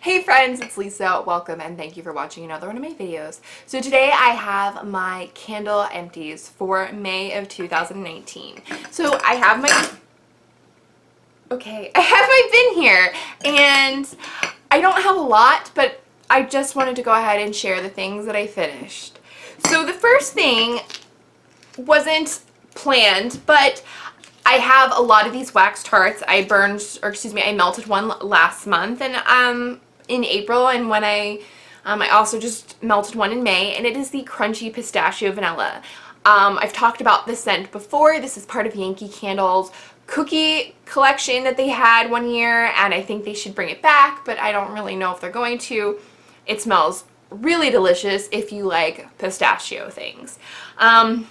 Hey friends, it's Lisa. Welcome and thank you for watching another one of my videos. So today I have my candle empties for May of 2019. So I have my bin here, and I don't have a lot, but I just wanted to go ahead and share the things that I finished. So the first thing wasn't planned, but I have a lot of these wax tarts. I melted one last month and in April, and when I also just melted one in May, and it is the Crunchy Pistachio Vanilla. I've talked about this scent before. This is part of Yankee Candle's cookie collection that they had one year, and I think they should bring it back, but I don't really know if they're going to. It smells really delicious if you like pistachio things. I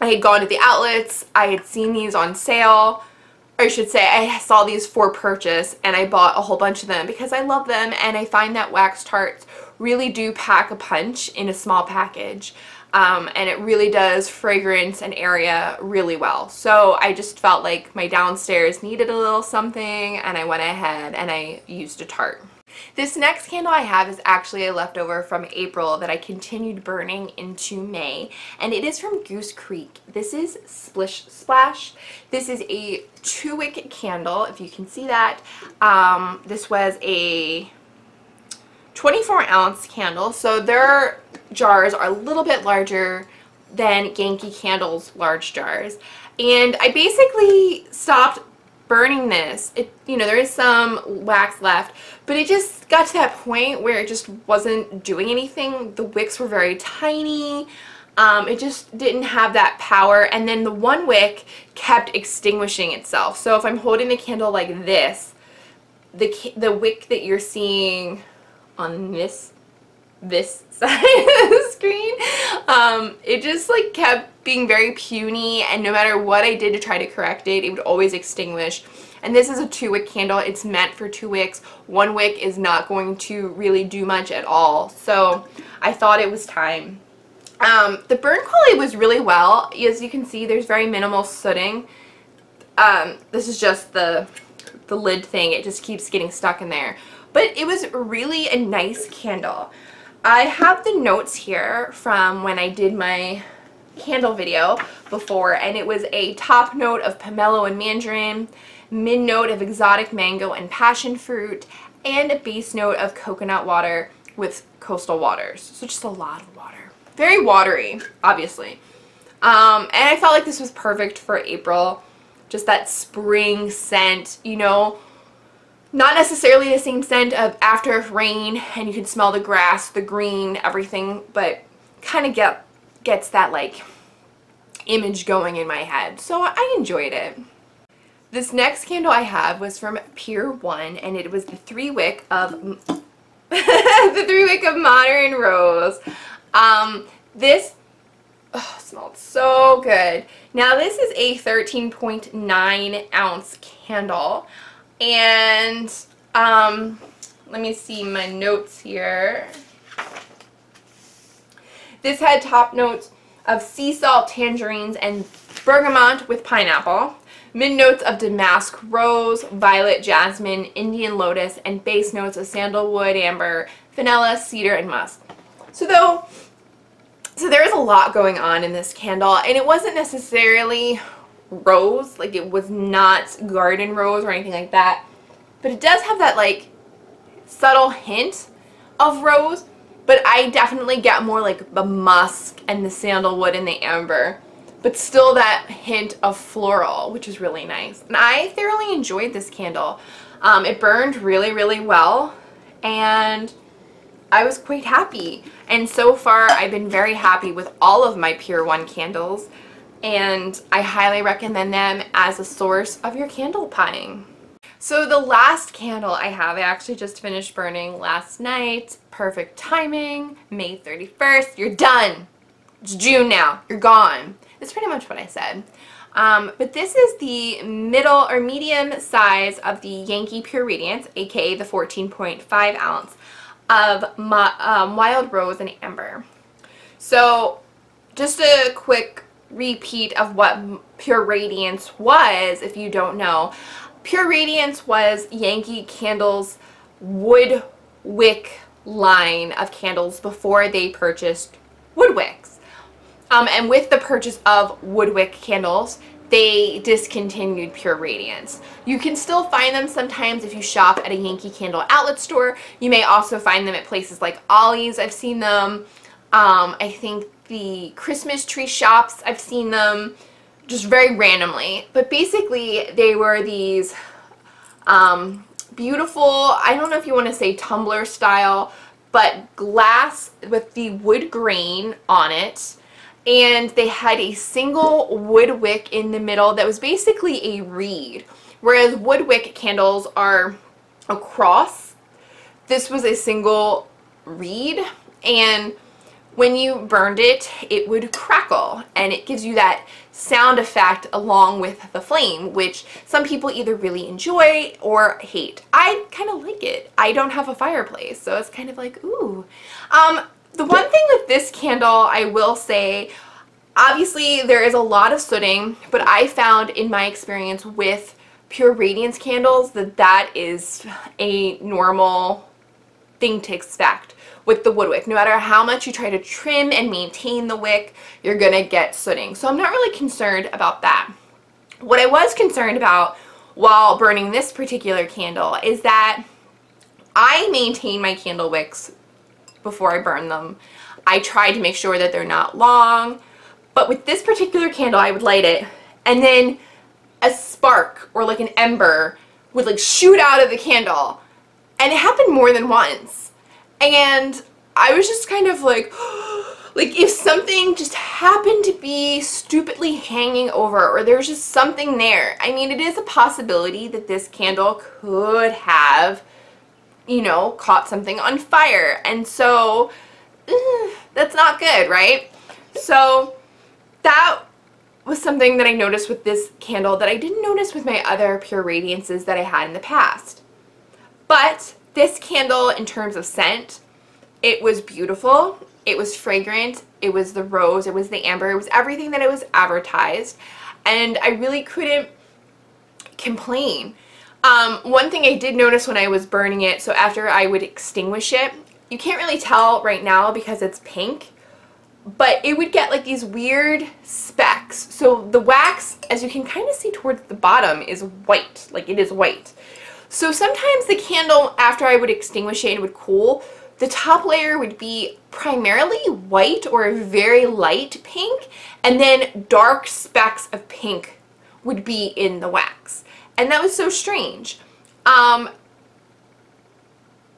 had gone to the outlets, I had seen these on sale, or I should say I saw these for purchase, and I bought a whole bunch of them because I love them, and I find that wax tarts really do pack a punch in a small package, and it really does fragrance an area really well. So I just felt like my downstairs needed a little something, and I went ahead and I used a tart. This next candle I have is actually a leftover from April that I continued burning into May, and it is from Goose Creek. This is Splish Splash. This is a 2-wick candle, if you can see that. This was a 24-ounce candle, so their jars are a little bit larger than Yankee Candle's large jars. And I basically stopped burning this. There is some wax left, but it just got to that point where it just wasn't doing anything. The wicks were very tiny. It just didn't have that power, and then the one wick kept extinguishing itself. So if I'm holding the candle like this, the wick that you're seeing on this side of the screen, it just like kept being very puny, and no matter what I did to try to correct it, it would always extinguish. And this is a 2-wick candle. It's meant for 2 wicks. 1 wick is not going to really do much at all, so I thought it was time. The burn quality was really well. As you can see, there's very minimal sooting. This is just the lid thing. It just keeps getting stuck in there, but it was really a nice candle. I have the notes here from when I did my candle video before, and it was a top note of pomelo and mandarin, mid note of exotic mango and passion fruit, and a base note of coconut water with coastal waters. So just a lot of water. Very watery, obviously. And I felt like this was perfect for April. Just that spring scent, not necessarily the same scent of after rain and you can smell the grass, the green, everything, but kind of gets that like image going in my head. So I enjoyed it. This next candle I have was from Pier 1, and it was the 3-wick of Modern Rose. This smelled so good. Now this is a 13.9 ounce candle, and let me see my notes here. This had top notes of sea salt, tangerines, and bergamot with pineapple. Mid notes of damask rose, violet, jasmine, Indian lotus, and base notes of sandalwood, amber, vanilla, cedar, and musk. So there is a lot going on in this candle, and it wasn't necessarily rose, like it was not garden rose or anything like that, but it does have that like subtle hint of rose, but I definitely get more like the musk and the sandalwood and the amber, but still that hint of floral, which is really nice. And I thoroughly enjoyed this candle. It burned really, really well, and I was quite happy. And so far, I've been very happy with all of my Pier 1 candles, and I highly recommend them as a source of your candle pieing. So the last candle I have, I actually just finished burning last night. Perfect timing, May 31st, you're done. It's June now, you're gone. That's pretty much what I said. But this is the middle or medium size of the Yankee Pure Radiance, aka the 14.5 ounce of Wild Rose and Amber. So just a quick repeat of what Pure Radiance was, if you don't know. Pure Radiance was Yankee Candle's wood wick line of candles before they purchased wood wicks. And with the purchase of wood wick candles, they discontinued Pure Radiance. You can still find them sometimes if you shop at a Yankee Candle outlet store. You may also find them at places like Ollie's. I've seen them. I think the Christmas tree shops, I've seen them just very randomly. But basically, they were these beautiful, I don't know if you want to say tumbler style, but glass with the wood grain on it. And they had a single wood wick in the middle that was basically a reed. Whereas wood wick candles are a cross, this was a single reed. And when you burned it, it would crackle. And it gives you that sound effect along with the flame, which some people either really enjoy or hate. I kind of like it. I don't have a fireplace, so it's kind of like, ooh. The one thing with this candle, I will say, obviously there is a lot of sooting, but I found in my experience with Pure Radiance candles that that is a normal thing to expect with the wood wick. No matter how much you try to trim and maintain the wick, you're gonna get sooting. So I'm not really concerned about that. What I was concerned about while burning this particular candle is that I maintain my candle wicks before I burn them. I try to make sure that they're not long, but with this particular candle I would light it and then a spark or like an ember would like shoot out of the candle, and it happened more than once. And I was just kind of like, like if something just happened to be stupidly hanging over or there's just something there. I mean, it is a possibility that this candle could have, you know, caught something on fire. And so that's not good, right? So that was something that I noticed with this candle that I didn't notice with my other Pure Radiances that I had in the past. But this candle, in terms of scent, it was beautiful, it was fragrant, it was the rose, it was the amber, it was everything that it was advertised, and I really couldn't complain. One thing I did notice when I was burning it, so after I would extinguish it, you can't really tell right now because it's pink, but it would get like these weird specks. So the wax, as you can kind of see towards the bottom, is white, like it is white. So sometimes the candle, after I would extinguish it and it would cool, the top layer would be primarily white or very light pink, and then dark specks of pink would be in the wax. And that was so strange.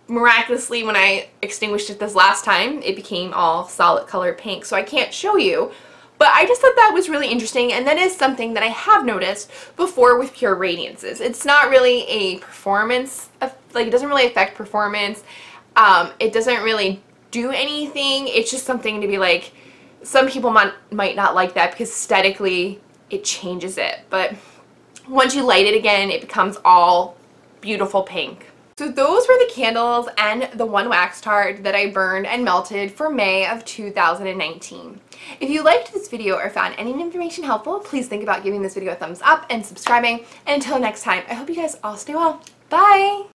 Miraculously, when I extinguished it this last time, it became all solid color pink, so I can't show you. But I just thought that was really interesting, and that is something that I have noticed before with Pure Radiances. It's not really a performance, like it doesn't really affect performance. It doesn't really do anything. It's just something to be like, some people might not like that because aesthetically it changes it. But once you light it again, it becomes all beautiful pink. So those were the candles and the one wax tart that I burned and melted for May of 2019. If you liked this video or found any information helpful, please think about giving this video a thumbs up and subscribing. And until next time, I hope you guys all stay well. Bye!